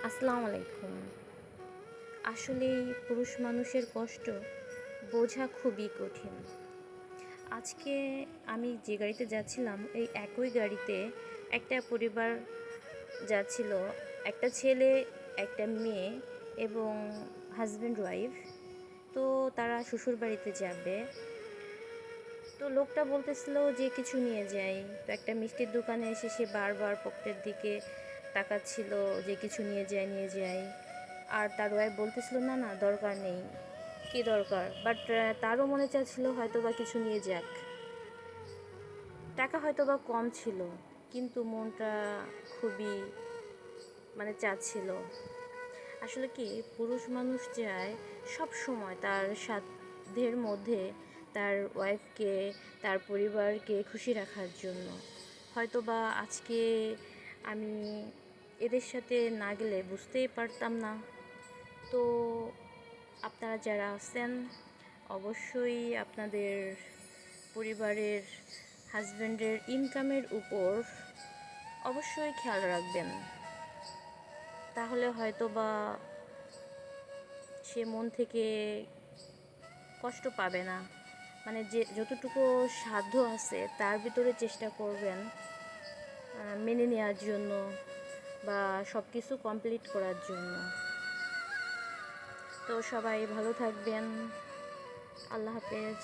আসসালামু আলাইকুম। আসলেই পুরুষ মানুষের কষ্ট বোঝা খুবই কঠিন। আজকে আমি যে গাড়িতে যাচ্ছিলাম, এই একই গাড়িতে একটা পরিবার যাচ্ছিল। একটা ছেলে, একটা মেয়ে এবং হাজব্যান্ড ওয়াইফ। তো তারা শ্বশুরবাড়িতে যাবে। তো লোকটা বলতেছিল যে কিছু নিয়ে যাই। তো একটা মিষ্টির দোকানে এসে সে বারবার পকেটের দিকে তাকাচ্ছিল যে কিছু নিয়ে যায় নিয়ে যায়। আর তার ওয়াইফ বলতেছিল না না দরকার নেই, কী দরকার, বাট তারও মনে চাচ্ছিল হয়তো বা কিছু নিয়ে যাক। টাকা হয়তো বা কম ছিল, কিন্তু মনটা খুবই চাচ্ছিল। আসলে কি, পুরুষ মানুষ চায় সব সময় তার সাধ্যের মধ্যে তার ওয়াইফকে, তার পরিবারকে খুশি রাখার জন্য। হয়তো বা আজকে আমি এদের সাথে না গেলে বুঝতেই পারতাম না। তো আপনারা যারা আছেন, অবশ্যই আপনাদের পরিবারের হাজব্যান্ডের ইনকামের উপর অবশ্যই খেয়াল রাখবেন। তাহলে হয়তো বা সে মন থেকে কষ্ট পাবে না। যে যতটুকু সাধ্য আছে তার ভিতরে চেষ্টা করবেন মেনে নেওয়ার জন্য বা সব কিছু কমপ্লিট করার জন্য। তো সবাই ভালো থাকবেন। আল্লাহ হাফেজ।